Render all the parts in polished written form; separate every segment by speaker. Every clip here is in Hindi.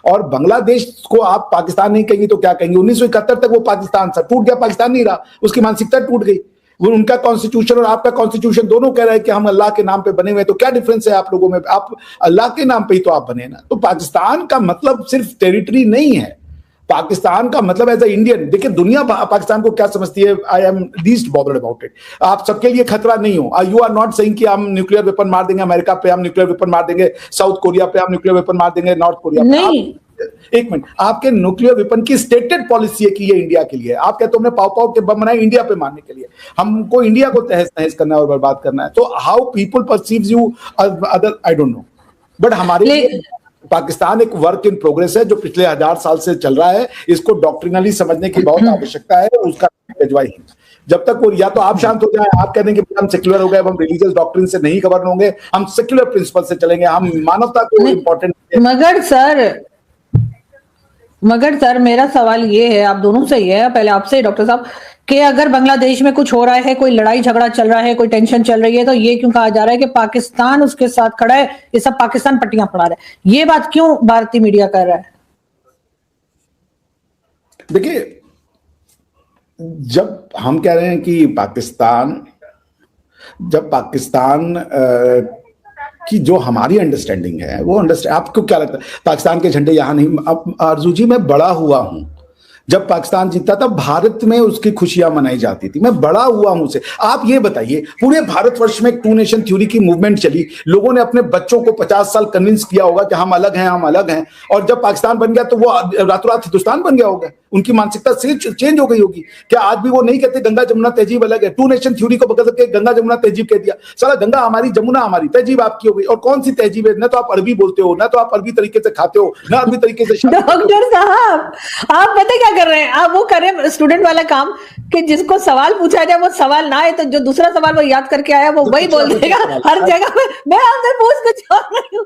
Speaker 1: और बांग्लादेश को आप पाकिस्तान नहीं कहेंगे तो क्या कहेंगे? 1971 तक वो पाकिस्तान था, टूट गया, पाकिस्तान नहीं रहा, उसकी मानसिकता टूट गई। वो उनका कॉन्स्टिट्यूशन और आपका कॉन्स्टिट्यूशन दोनों कह रहे हैं कि हम अल्लाह के नाम पे बने हुए हैं, तो क्या डिफरेंस है आप लोगों में? आप अल्लाह के नाम पे ही तो आप बने ना। तो पाकिस्तान का मतलब सिर्फ टेरिटरी नहीं है, पाकिस्तान का मतलब एज ए इंडियन। देखिए दुनिया पाकिस्तान को क्या समझती है, I am least bothered about it. आप सबके लिए खतरा नहीं हो। यू आर नॉट सेइंग कि हम न्यूक्लियर वेपन मार देंगे अमेरिका पे, हम न्यूक्लियर वेपन मार देंगे साउथ कोरिया पे, हम न्यूक्लियर वेपन मार देंगे नॉर्थ कोरिया पे।
Speaker 2: नहीं,
Speaker 1: एक मिनट, आपके न्यूक्लियर वेपन की स्टेटेड पॉलिसी है कि ये इंडिया के लिए। आप कहते हो हमने पाव पाव के बम बनाए इंडिया पे मारने के लिए, हमको इंडिया को तहस नहस करना है और बर्बाद करना है। तो how people perceives you other, I don't know, but हमारे लिए पाकिस्तान एक वर्क इन प्रोग्रेस है जो पिछले 1000 साल से चल रहा है। इसको डॉक्ट्रिनली समझने की बहुत आवश्यकता है। उसका जब तक वो, या तो आप शांत हो जाए, आप कह देंगे हम सेक्युलर हो गए, हम रिलीजियस डॉक्ट्रिन से नहीं गवर्न होंगे, हम सेक्युलर प्रिंसिपल से चलेंगे, हम मानवता को इंपॉर्टेंट।
Speaker 2: मगर सर मेरा सवाल ये है, आप दोनों से ही है, पहले आपसे डॉक्टर साहब, कि अगर बांग्लादेश में कुछ हो रहा है, कोई लड़ाई झगड़ा चल रहा है, कोई टेंशन चल रही है, तो ये क्यों कहा जा रहा है कि पाकिस्तान उसके साथ खड़ा है, ये सब पाकिस्तान पट्टियां पड़ा रहा है? ये बात क्यों भारतीय मीडिया कर रहा है?
Speaker 1: देखिए, जब हम कह रहे हैं कि जब पाकिस्तान कि जो हमारी अंडरस्टैंडिंग है वो आपको क्या लगता है पाकिस्तान के झंडे यहां नहीं? अब आरजू जी, मैं बड़ा हुआ हूं, जब पाकिस्तान जीता था भारत में उसकी खुशियां मनाई जाती थी, मैं बड़ा हुआ हूं उसे। आप ये बताइए, पूरे भारतवर्ष में एक टू नेशन थ्योरी की मूवमेंट चली, लोगों ने अपने बच्चों को 50 साल कन्विंस किया होगा कि हम अलग हैं, हम अलग हैं, और जब पाकिस्तान बन गया तो वो रातों रात हिंदुस्तान बन गया होगा, उनकी मानसिकता से चेंज हो गई होगी। क्या आज भी वो नहीं कहते गंगा जमुना तहजीब अलग है? टू नेशन थ्योरी को बदल के गंगा जमुना तहजीब कह दिया। साला गंगा हमारी, जमुना हमारी, तहजीब आपकी हो गई। और कौन सी तहजीब है? ना तो आप अरबी बोलते हो, ना तो आप अरबी तरीके से खाते हो, ना अरबी तरीके से।
Speaker 2: डॉक्टर साहब, आप पता क्या कर रहे हैं? आप वो कर रहे हैं स्टूडेंट वाला काम कि जिसको सवाल पूछा जाए वो सवाल ना आए तो जो दूसरा सवाल वो याद करके आया वो वही बोल देगा हर जगह में। मैं आपसे पूछ कुछ और रही हूँ,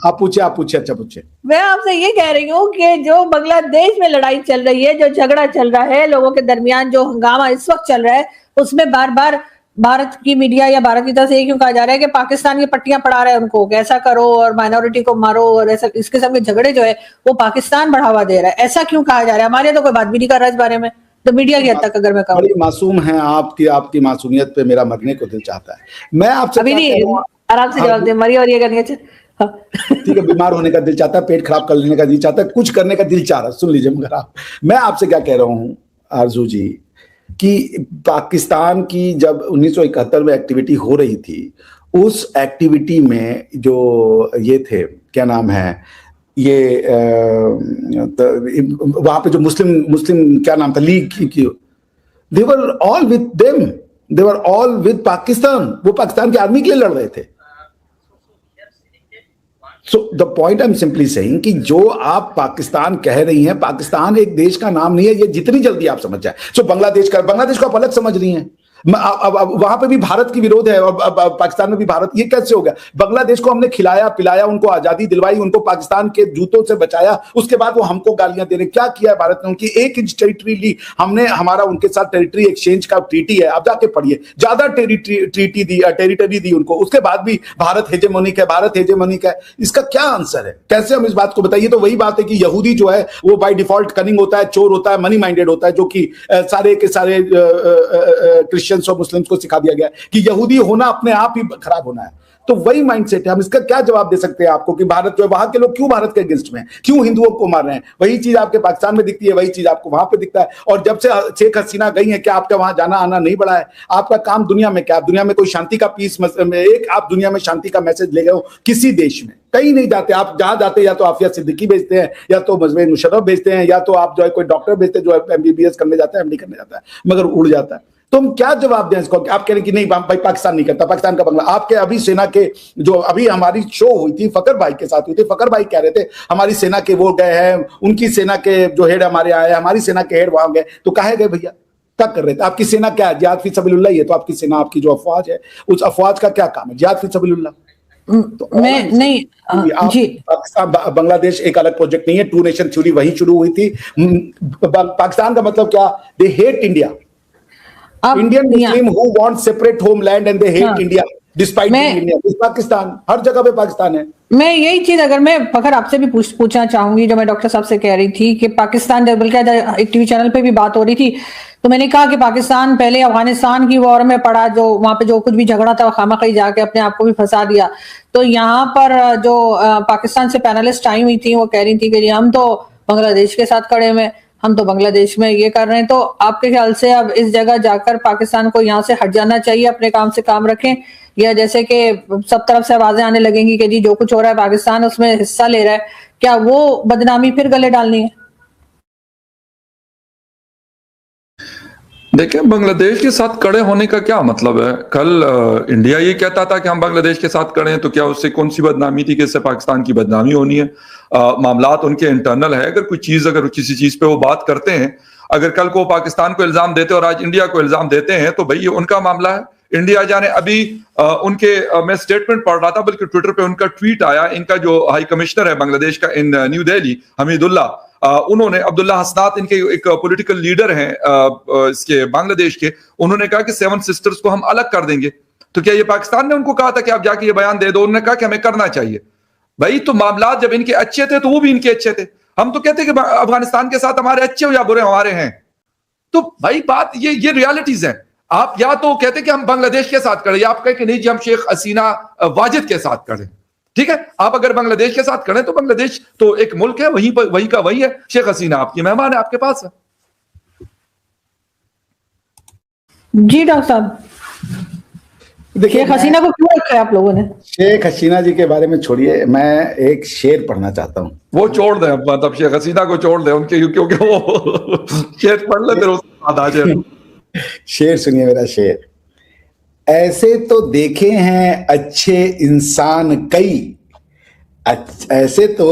Speaker 1: आप पूछिए। अच्छा पूछिए।
Speaker 2: मैं आपसे ये कह रही हूँ कि जो बांग्लादेश में लड़ाई चल रही है, जो झगड़ा चल रहा है, लोगों के दरमियान जो हंगामा इस वक्त चल रहा है, उसमें बार बार भारत की मीडिया या भारत की तरफ से ये क्यों कहा जा रहा है कि पाकिस्तान की पट्टियां पड़ा रहा है उनको, कैसा करो और माइनॉरिटी को मारो, और ऐसा इस किस्म के झगड़े जो है वो पाकिस्तान बढ़ावा दे रहा है, ऐसा क्यों कहा जा रहा है? हमारे तो कोई बात भी नहीं कर रहा इस बारे में, तो मीडिया की हद तक अगर मैं कहूँ।
Speaker 1: बड़ी मासूम है आपकी मासूमियत पे मेरा मरने को दिल चाहता है। मैं आपसे
Speaker 2: अभी नहीं, आराम से जवाब दे, मरी और ये करनी है।
Speaker 1: ठीक है, बीमार होने का दिल चाहता है, पेट खराब कर लेने का दिल चाहता है, कुछ करने का दिल चाह रहा है। सुन लीजिए, मगर मैं आपसे क्या कह रहा हूं आरजू जी, कि पाकिस्तान की जब 1971 में एक्टिविटी हो रही थी, उस एक्टिविटी में जो ये थे, क्या नाम है ये, वहां पे जो मुस्लिम क्या नाम था, लीग की, they were all with them, they were all with Pakistan. वो पाकिस्तान की आर्मी के लिए लड़ रहे थे। So the point I am simply saying कि जो आप पाकिस्तान कह रही हैं, पाकिस्तान एक देश का नाम नहीं है, ये जितनी जल्दी आप समझ जाए। सो बांग्लादेश को आप अलग समझ रही हैं। अब वहां पे भी भारत की विरोध है और पाकिस्तान में भी भारत, ये कैसे हो गया? बांग्लादेश को हमने खिलाया पिलाया, उनको आजादी दिलवाई, उनको पाकिस्तान के जूतों से बचाया, उसके बाद वो हमको गालियां दे रहे। क्या किया है भारत ने? उनकी 1 इंच टेरिटरी ली हमने, हमारा उनके साथ टेरिटरी एक्सचेंज का ट्रीटी है, आप जाके पढ़िए, ज्यादा टेरिटरी दी उनको, उसके बाद भी भारत हेजेमोनिक है। इसका क्या आंसर है? कैसे हम इस बात को बताइए? तो वही बात है कि यहूदी जो है वो बाय डिफॉल्ट कनिंग होता है, चोर होता है, मनी माइंडेड होता है, जो कि सारे के सारे क्रिश्चियंस और मुस्लिम्स को सिखा दिया गया कि यहूदी होना अपने आप ही खराब होना है। तो वही माइंडसेट है। हम इसका क्या जवाब दे सकते हैं आपको कि भारत जो है, वहां के लोग क्यों भारत के अगेंस्ट में, क्यों हिंदुओं को मार रहे हैं? वही चीज आपके पाकिस्तान में दिखती है, वही चीज आपको वहां पे दिखता है। और जब से शेख हसीना गई है, क्या आपका वहां जाना आना नहीं बढ़ा है? आपका काम दुनिया में क्या? आप दुनिया में कोई शांति का पीस, आप दुनिया में शांति का मैसेज ले गए हो किसी देश में? कहीं नहीं जाते आप। जहां जाते या तो आफिया सिद्दीकी भेजते हैं, या तो मजहब मुशर्रफ भेजते हैं, या तो आप जो है कोई डॉक्टर भेजते हैं जो MBBS करने जाता है, MD करने जाता है, मगर उड़ जाता है। तो हम क्या जवाब दें इसको? आप कह रहे हैं कि नहीं भाई पाकिस्तान नहीं करता, पाकिस्तान का बंगला। आपके अभी सेना के जो अभी हमारी शो हुई थी फकर भाई के साथ हुई थी, फकर भाई कह रहे थे हमारी सेना के वो गए हैं, उनकी सेना के जो हेड हमारे आए, हमारी सेना के हेड वहां गए। तो कहे गए भैया? क्या कर रहे थे? आपकी सेना क्या है? जिहाद फी सबीलुल्लाह ही है। तो आपकी सेना, आपकी जो अफवाज है, उस अफवाज का क्या काम है? जिहाद फी सबीलुल्लाह।
Speaker 2: तो मैं नहीं जी,
Speaker 1: बांग्लादेश एक अलग प्रोजेक्ट नहीं है, टू नेशन थ्योरी वहीं शुरू हुई थी। पाकिस्तान का मतलब क्या? They hate India. Indian Muslim who want separate homeland and they hate India despite being India. Pakistan, हर जगह पे पाकिस्तान है।
Speaker 2: मैं यही चीज अगर मैं फखर आपसे भी पूछना चाहूंगी, जो मैं डॉक्टर साहब से कह रही थी कि पाकिस्तान, बल्कि एक टीवी चैनल पे भी बात हो रही थी, तो मैंने कहा कि पाकिस्तान पहले अफगानिस्तान की वॉर में पड़ा, जो वहां पे जो कुछ भी झगड़ा था खामखी जाके अपने आप को भी फंसा दिया। तो यहाँ पर जो पाकिस्तान से पैनलिस्ट आई हुई थी, वो कह रही थी कि जी हम तो बांग्लादेश के साथ खड़े हुए, हम तो बांग्लादेश में ये कर रहे हैं। तो आपके ख्याल से अब इस जगह जाकर पाकिस्तान को यहाँ से हट जाना चाहिए, अपने काम से काम रखें, या जैसे कि सब तरफ से आवाजें आने लगेंगी कि जी जो कुछ हो रहा है पाकिस्तान उसमें हिस्सा ले रहा है, क्या वो बदनामी फिर गले डालनी है?
Speaker 3: देखिए, बांग्लादेश के साथ खड़े होने का क्या मतलब है? कल इंडिया ये कहता था कि हम बांग्लादेश के साथ खड़े हैं, तो क्या उससे कौन सी बदनामी थी कि इससे पाकिस्तान की बदनामी होनी है? मामलात उनके इंटरनल है। अगर किसी चीज पे वो बात करते हैं, अगर कल को पाकिस्तान को इल्जाम देते और आज इंडिया को इल्जाम देते हैं, तो भाई ये उनका मामला है। इंडिया जाने अभी मैं स्टेटमेंट पढ़ रहा था, बल्कि ट्विटर पे उनका ट्वीट आया। इनका जो हाई कमिश्नर है बांग्लादेश का इन न्यू दिल्ली, हमीदुल्ला, उन्होंने, अब्दुल्ला हसनात इनके एक पॉलिटिकल लीडर हैं इसके बांग्लादेश के, उन्होंने कहा कि 7 सिस्टर्स को हम अलग कर देंगे। तो क्या ये पाकिस्तान ने उनको कहा था कि आप जाके ये बयान दे दो? उन्होंने कहा कि हमें करना चाहिए। भाई, तो मामला जब इनके अच्छे थे तो वो भी इनके अच्छे थे। हम तो कहते कि अफगानिस्तान के साथ हमारे अच्छे हो या बुरे हमारे हैं। तो भाई बात ये रियलिटीज है। आप या तो कहते कि हम बांग्लादेश के साथ करें, या आप कहें कि नहीं जी हम शेख हसीना वाजिद के साथ करें। ठीक है, आप अगर बांग्लादेश के साथ करें तो बांग्लादेश तो एक मुल्क है, वहीं का वही है। शेख हसीना आपकी मेहमान है, आपके पास है।
Speaker 2: जी डॉक्टर साहब,
Speaker 1: देखिए,
Speaker 2: शेख हसीना को क्यों रखा है आप लोगों ने?
Speaker 1: शेख हसीना जी के बारे में छोड़िए, मैं एक शेर पढ़ना चाहता हूं।
Speaker 3: वो छोड़ दें, मतलब शेख हसीना को छोड़ दें उनके, क्योंकि वो शेर पढ़ ले फिर उसके बाद आ जाए।
Speaker 1: शेर सुनिए मेरा शेर। ऐसे तो देखे हैं अच्छे इंसान कई, ऐसे तो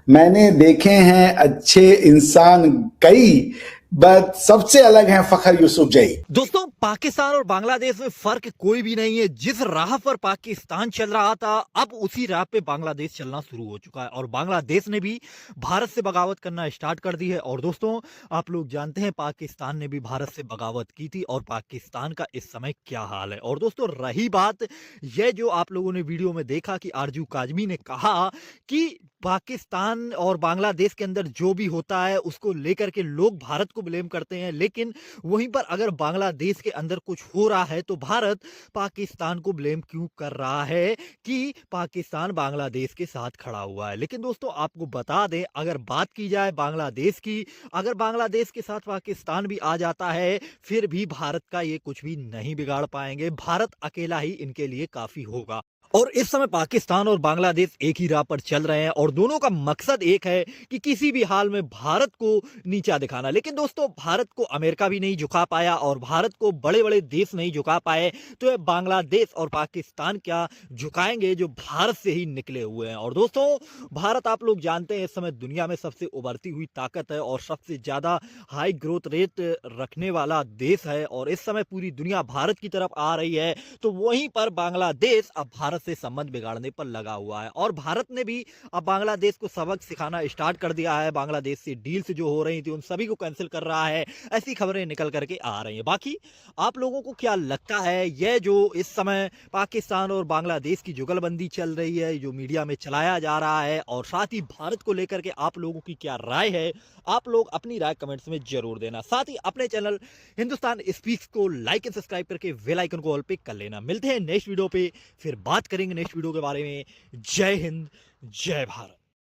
Speaker 1: मैंने देखे हैं अच्छे इंसान कई, बट सबसे अलग हैं फखर यूसुफ जई।
Speaker 4: दोस्तों, पाकिस्तान और बांग्लादेश में फर्क कोई भी नहीं है। जिस राह पर पाकिस्तान चल रहा था, अब उसी राह पे बांग्लादेश चलना शुरू हो चुका है और बांग्लादेश ने भी भारत से बगावत करना स्टार्ट कर दी है। और दोस्तों, आप लोग जानते हैं पाकिस्तान ने भी भारत से बगावत की थी और पाकिस्तान का इस समय क्या हाल है। और दोस्तों, रही बात यह जो आप लोगों ने वीडियो में देखा कि आरजू काजमी ने कहा कि पाकिस्तान और बांग्लादेश के अंदर जो भी होता है उसको लेकर के लोग भारत को ब्लेम करते हैं, लेकिन वहीं पर अगर बांग्लादेश के अंदर कुछ हो रहा है तो भारत पाकिस्तान को ब्लेम क्यों कर रहा है कि पाकिस्तान बांग्लादेश के साथ खड़ा हुआ है। लेकिन दोस्तों, आपको बता दें, अगर बात की जाए बांग्लादेश की, अगर बांग्लादेश के साथ पाकिस्तान भी आ जाता है, फिर भी भारत का ये कुछ भी नहीं बिगाड़ पाएंगे। भारत अकेला ही इनके लिए काफी होगा। और इस समय पाकिस्तान और बांग्लादेश एक ही राह पर चल रहे हैं और दोनों का मकसद एक है कि किसी भी हाल में भारत को नीचा दिखाना। लेकिन दोस्तों, भारत को अमेरिका भी नहीं झुका पाया और भारत को बड़े बड़े देश नहीं झुका पाए, तो बांग्लादेश और पाकिस्तान क्या झुकाएंगे जो भारत से ही निकले हुए हैं। और दोस्तों, भारत आप लोग जानते हैं इस समय दुनिया में सबसे उभरती हुई ताकत है और सबसे ज्यादा हाई ग्रोथ रेट रखने वाला देश है और इस समय पूरी दुनिया भारत की तरफ आ रही है। तो वहीं पर बांग्लादेश अब भारत से संबंध बिगाड़ने पर लगा हुआ है और भारत ने भी अब बांग्लादेश को सबक सिखाना स्टार्ट कर दिया है। बांग्लादेश से डील्स जो हो रही थी उन सभी को कैंसिल कर रहा है। ऐसी खबरें निकल करके आ रही हैं। बाकी आप लोगों को क्या लगता है, यह जो इस समय पाकिस्तान और बांग्लादेश की जुगलबंदी चल रही है, जो मीडिया में चलाया जा रहा है, और साथ ही भारत को लेकर के आप लोगों की क्या राय है? आप लोग अपनी राय कमेंट्स में जरूर देना। साथ ही अपने चैनल हिंदुस्तान स्पीक्स को लाइक एंड सब्सक्राइब करके बेल आइकन को ऑल पे कर लेना। मिलते हैं नेक्स्ट वीडियो पे, फिर बात करेंगे नेक्स्ट वीडियो के बारे में। जय हिंद, जय भारत।